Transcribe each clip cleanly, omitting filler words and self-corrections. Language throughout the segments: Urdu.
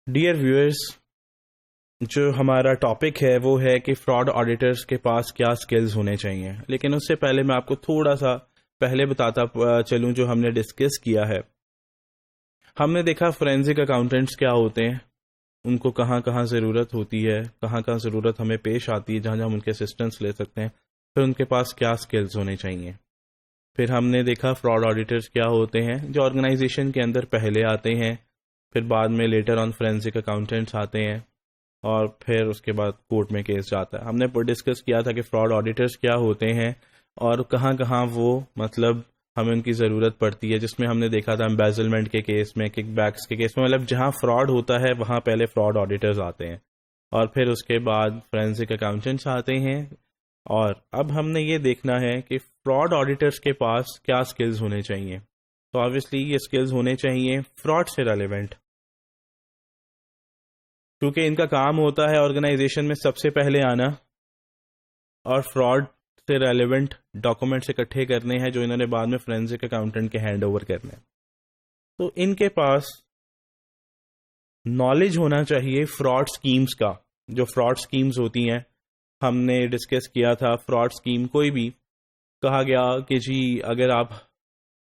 ڈیئر ویورز، جو ہمارا ٹاپک ہے وہ ہے کہ فراڈ آڈیٹرز کے پاس کیا سکلز ہونے چاہیے. لیکن اس سے پہلے میں آپ کو تھوڑا سا پہلے بتاتا چلوں جو ہم نے ڈسکس کیا ہے. ہم نے دیکھا فورینزک اکاؤنٹنٹس کیا ہوتے ہیں، ان کو کہاں کہاں ضرورت ہوتی ہے، کہاں کہاں ضرورت ہمیں پیش آتی ہے جہاں جہاں ہم ان کے اسسٹنس لے سکتے ہیں، پھر ان کے پاس کیا سکلز ہونے چاہیے. پھر ہم نے دیکھا فراڈ آڈیٹرز کیا ہوتے ہیں جو آرگنائزیشن کے اندر پہلے آتے ہیں، پھر بعد میں لیٹر آن فورینزک اکاؤنٹنٹس آتے ہیں، اور پھر اس کے بعد کورٹ میں کیس جاتا ہے. ہم نے ڈسکس کیا تھا کہ فراڈ آڈیٹرز کیا ہوتے ہیں اور کہاں کہاں وہ ہمیں ان کی ضرورت پڑتی ہے، جس میں ہم نے دیکھا تھا امبیزلمنٹ کے کیس میں، کک بیکس کے کیس میں، جہاں فراڈ ہوتا ہے وہاں پہلے فراڈ آڈیٹرز آتے ہیں اور پھر اس کے بعد فورینزک اکاؤنٹنٹس آتے ہیں. اور اب ہم نے یہ دیکھنا ہے کہ فراڈ آڈیٹرز کے پاس کیا سکلز ہونے چاہیے. تو آبویسلی یہ سکلز ہونے چاہیے فراڈ سے ریلیونٹ، کیونکہ ان کا کام ہوتا ہے آرگنائزیشن میں سب سے پہلے آنا اور فراڈ سے ریلیونٹ ڈاکومنٹس اکٹھے کرنے ہیں جو انہوں نے بعد میں فورینزک اکاؤنٹنٹ کے ہینڈ اوور کرنے ہیں. تو ان کے پاس نالج ہونا چاہیے فراڈ سکیمز کا. جو فراڈ سکیمز ہوتی ہیں ہم نے ڈسکس کیا تھا، فراڈ سکیم کوئی بھی کہا گیا کہ جی اگر آپ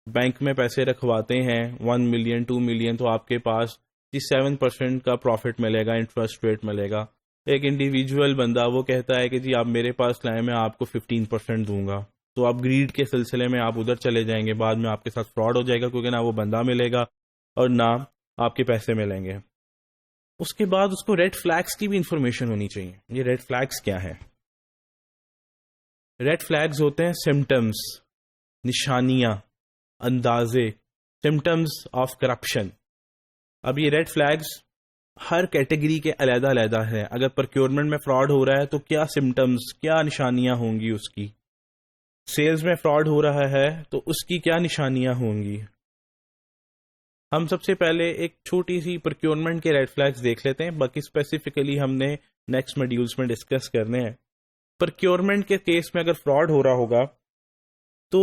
بینک میں پیسے رکھواتے ہیں 1 ملین 2 ملین تو آپ کے پاس 7% کا پروفٹ ملے گا، انٹرسٹ ریٹ ملے گا. ایک انڈیویجول بندہ وہ کہتا ہے کہ جی آپ میرے پاس لائیں میں آپ کو 15% دوں گا، تو آپ گریڈ کے سلسلے میں آپ ادھر چلے جائیں گے، بعد میں آپ کے ساتھ فراڈ ہو جائے گا کیونکہ نہ وہ بندہ ملے گا اور نہ آپ کے پیسے ملیں گے. اس کے بعد اس کو ریڈ فلیگز کی بھی انفارمیشن ہونی چاہیے. یہ ریڈ فلیگز کیا ہے؟ ریڈ فلیگز ہوتے ہیں سمٹمز، نشانیاں، اندازے، سمٹمز آف کرپشن. اب یہ ریڈ فلیگز ہر کیٹیگری کے علیحدہ علیحدہ ہیں. اگر پروکیورمنٹ میں فراڈ ہو رہا ہے تو کیا سمٹمز، کیا نشانیاں ہوں گی اس کی. سیلز میں فراڈ ہو رہا ہے تو اس کی کیا نشانیاں ہوں گی. ہم سب سے پہلے ایک چھوٹی سی پروکیورمنٹ کے ریڈ فلیگز دیکھ لیتے ہیں، باقی اسپیسیفکلی ہم نے نیکسٹ موڈیولز میں ڈسکس کرنے ہیں. پروکیورمنٹ کے کیس میں اگر فراڈ ہو رہا ہوگا تو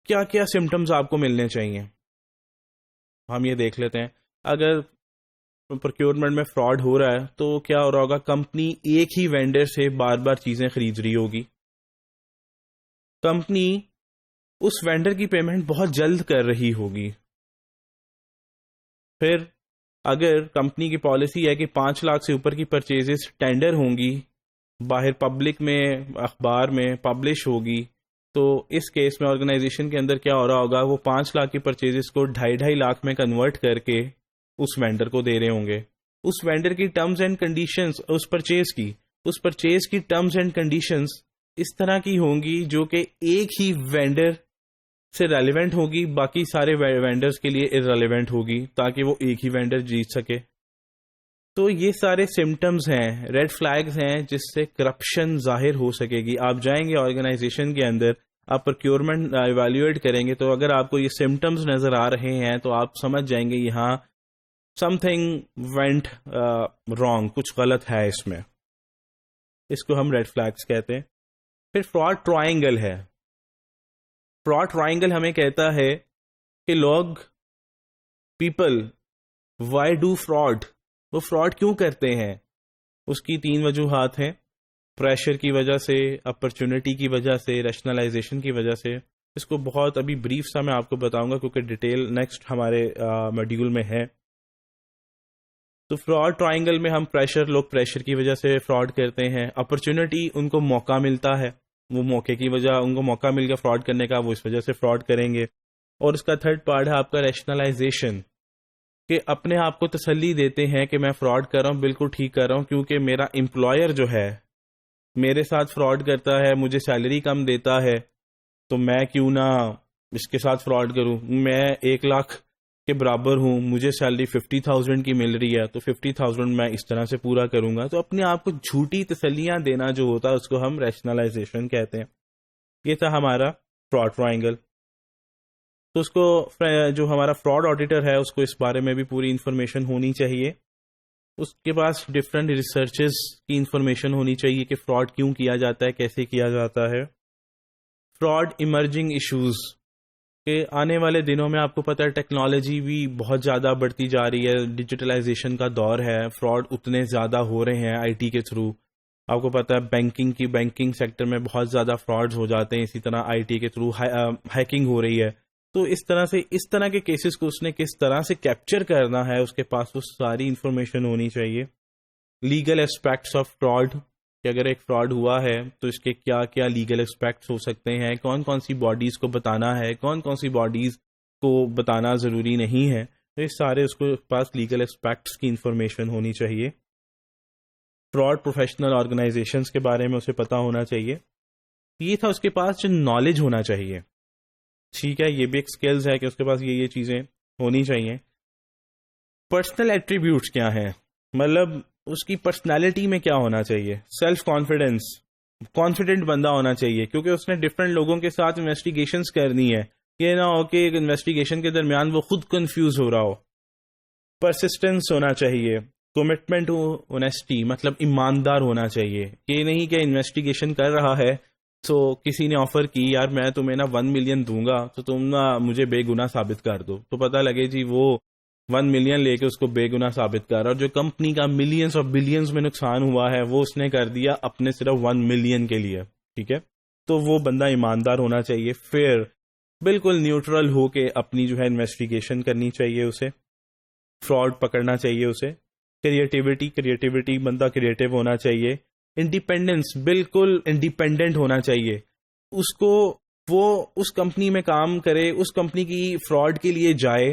کیا کیا سمٹمز آپ کو ملنے چاہیے، ہم یہ دیکھ لیتے ہیں. اگر پروکیورمنٹ میں فراڈ ہو رہا ہے تو کیا ہو رہا ہوگا، کمپنی ایک ہی وینڈر سے بار بار چیزیں خرید رہی ہوگی. کمپنی اس وینڈر کی پیمنٹ بہت جلد کر رہی ہوگی. پھر اگر کمپنی کی پالیسی ہے کہ 5 لاکھ سے اوپر کی پرچیزز ٹینڈر ہوں گی، باہر پبلک میں اخبار میں پبلش ہوگی، تو اس کیس میں آرگنائزیشن کے اندر کیا ہو رہا ہوگا، وہ 5 لاکھ کی پرچیزز کو 2.5 لاکھ میں کنورٹ کر کے اس وینڈر کو دے رہے ہوں گے. اس وینڈر کی ٹرمز اینڈ کنڈیشنز، اس پرچیز کی ٹرمز اینڈ کنڈیشنز اس طرح کی ہوں گی جو کہ ایک ہی وینڈر سے ریلیونٹ ہوگی، باقی سارے وینڈرز کے لیے ارریلیونٹ ہوگی تاکہ وہ ایک ہی وینڈر جیت سکے. تو یہ سارے سمٹمز ہیں، ریڈ فلیگز ہیں جس سے کرپشن ظاہر ہو سکے گی. آپ جائیں گے آرگنائزیشن کے اندر، آپ پروکیورمنٹ ایویلویٹ کریں گے، تو اگر آپ کو یہ سمٹمز نظر آ رہے ہیں تو آپ سمجھ جائیں گے یہاں سم تھنگ وینٹ رانگ، کچھ غلط ہے اس میں. اس کو ہم ریڈ فلیگز کہتے ہیں. پھر فراڈ ٹرائنگل ہے. فراڈ ٹرائنگل ہمیں کہتا ہے کہ لوگ، پیپل، وائی ڈو فراڈ، وہ فراڈ کیوں کرتے ہیں. اس کی 3 وجوہات ہیں: پریشر کی وجہ سے، اپرچونٹی کی وجہ سے، ریشنلائزیشن کی وجہ سے. اس کو بہت ابھی بریف سا میں آپ کو بتاؤں گا کیونکہ ڈیٹیل نیکسٹ ہمارے موڈیول میں ہے. تو فراڈ ٹرائنگل میں ہم لوگ پریشر کی وجہ سے فراڈ کرتے ہیں. اپرچونٹی، ان کو موقع ملتا ہے، وہ موقع کی وجہ، ان کو موقع مل گیا فراڈ کرنے کا، وہ اس وجہ سے فراڈ کریں گے. اور اس کا 3rd پارٹ ہے آپ کا ریشنلائزیشن، کہ اپنے آپ کو تسلی دیتے ہیں کہ میں فراڈ کر رہا ہوں، بالکل ٹھیک کر رہا ہوں، کیونکہ میرا امپلائر جو ہے میرے ساتھ فراڈ کرتا ہے، مجھے سیلری کم دیتا ہے، تو میں کیوں نہ اس کے ساتھ فراڈ کروں. میں 1 لاکھ کے برابر ہوں، مجھے سیلری 50,000 کی مل رہی ہے، تو 50,000 میں اس طرح سے پورا کروں گا. تو اپنے آپ کو جھوٹی تسلیاں دینا جو ہوتا ہے اس کو ہم ریشنلائزیشن کہتے ہیں. یہ تھا ہمارا فراڈ ٹرائنگل. تو اس کو جو ہمارا فراڈ آڈیٹر ہے اس کو اس بارے میں بھی پوری انفارمیشن ہونی چاہیے. اس کے پاس ڈفرینٹ ریسرچز کی انفارمیشن ہونی چاہیے کہ فراڈ کیوں کیا جاتا ہے، کیسے کیا جاتا ہے. فراڈ ایمرجنگ ایشوز، کہ آنے والے دنوں میں آپ کو پتہ ہے ٹیکنالوجی بھی بہت زیادہ بڑھتی جا رہی ہے، ڈیجیٹلائزیشن کا دور ہے، فراڈ اتنے زیادہ ہو رہے ہیں آئی ٹی کے تھرو. آپ کو پتہ ہے بینکنگ سیکٹر میں بہت زیادہ فراڈز ہو جاتے ہیں، اسی طرح آئی ٹی کے تھرو ہیکنگ ہو رہی ہے. تو اس طرح کے کیسز کو اس نے کس طرح سے کیپچر کرنا ہے، اس کے پاس وہ ساری انفارمیشن ہونی چاہیے. لیگل اسپیکٹس آف فراڈ، کہ اگر ایک فراڈ ہوا ہے تو اس کے کیا کیا لیگل اسپیکٹس ہو سکتے ہیں، کون کون سی باڈیز کو بتانا ہے، کون کون سی باڈیز کو بتانا ضروری نہیں ہے. تو یہ سارے اس کو پاس لیگل اسپیکٹس کی انفارمیشن ہونی چاہیے. فراڈ پروفیشنل آرگنائزیشنز کے بارے میں اسے پتا ہونا چاہیے. یہ تھا اس کے پاس جو نالج ہونا چاہیے. ٹھیک ہے، یہ بھی ایک سکلز ہے کہ اس کے پاس یہ چیزیں ہونی چاہیے. پرسنل ایٹریبیوٹس کیا ہیں، مطلب اس کی پرسنالٹی میں کیا ہونا چاہیے. سیلف کانفیڈنٹ بندہ ہونا چاہیے، کیونکہ اس نے ڈفرینٹ لوگوں کے ساتھ انویسٹیگیشنز کرنی ہے. یہ نہ ہو کہ انویسٹیگیشن کے درمیان وہ خود کنفیوز ہو رہا ہو. پرسسٹنس ہونا چاہیے. کمٹمنٹ اونیسٹی، مطلب ایماندار ہونا چاہیے. یہ نہیں کہ انویسٹیگیشن کر رہا ہے تو کسی نے آفر کی یار میں تمہیں نا 1 ملین دوں گا تو تم نا مجھے بے گناہ ثابت کر دو، تو پتہ لگے جی وہ 1 ملین لے کے اس کو بے گناہ ثابت کر رہا، اور جو کمپنی کا ملینز اور بلینز میں نقصان ہوا ہے وہ اس نے کر دیا اپنے صرف 1 ملین کے لیے. ٹھیک ہے، تو وہ بندہ ایماندار ہونا چاہیے. فیئر، بالکل نیوٹرل ہو کے اپنی جو ہے انویسٹیگیشن کرنی چاہیے اسے. فراڈ پکڑنا چاہیے اسے. کریٹیوٹی، بندہ کریٹیو ہونا چاہیے. انڈیپینڈنس، بالکل انڈیپینڈنٹ ہونا چاہیے. اس کو وہ اس کمپنی میں کام کرے، اس کمپنی کی فراڈ کے لیے جائے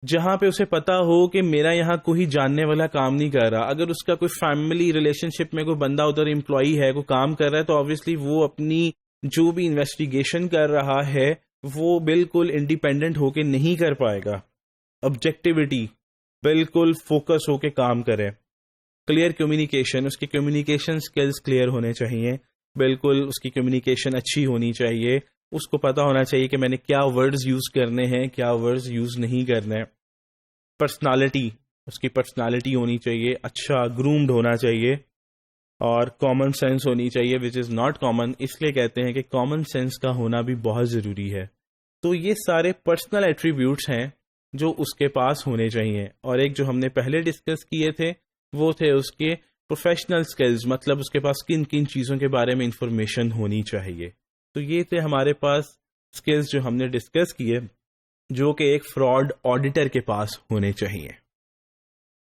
جہاں پہ اسے پتا ہو کہ میرا یہاں کوئی جاننے والا کام نہیں کر رہا. اگر اس کا کوئی فیملی ریلیشن شپ میں کوئی بندہ ادھر امپلائی ہے، کوئی کام کر رہا ہے، تو آبویسلی وہ اپنی جو بھی انویسٹیگیشن کر رہا ہے وہ بالکل انڈیپینڈنٹ ہو کے نہیں کر پائے گا. آبجیکٹیوٹی، بالکل فوکس ہو کے کام کرے. کلیئر کمیونیکیشن، اس کی کمیونیکیشن سکلز کلیئر ہونے چاہیے. بالکل اس کی کمیونیکیشن اچھی ہونی چاہیے. اس کو پتا ہونا چاہیے کہ میں نے کیا ورڈز یوز کرنے ہیں، کیا ورڈز یوز نہیں کرنے. پرسنالٹی، اس کی پرسنالٹی ہونی چاہیے، اچھا گرومڈ ہونا چاہیے. اور کامن سینس ہونی چاہیے، وچ از ناٹ کامن. اس لیے کہتے ہیں کہ کامن سینس کا ہونا بھی بہت ضروری ہے. تو یہ سارے پرسنل ایٹریبیوٹس ہیں جو اس کے پاس ہونے چاہیے. اور ایک جو ہم نے پہلے ڈسکس کیے تھے وہ تھے اس کے پروفیشنل سکلز، مطلب اس کے پاس کن کن چیزوں کے بارے میں انفارمیشن ہونی چاہیے. تو یہ تھے ہمارے پاس سکلز جو ہم نے ڈسکس کیے جو کہ ایک فراڈ آڈیٹر کے پاس ہونے چاہیے.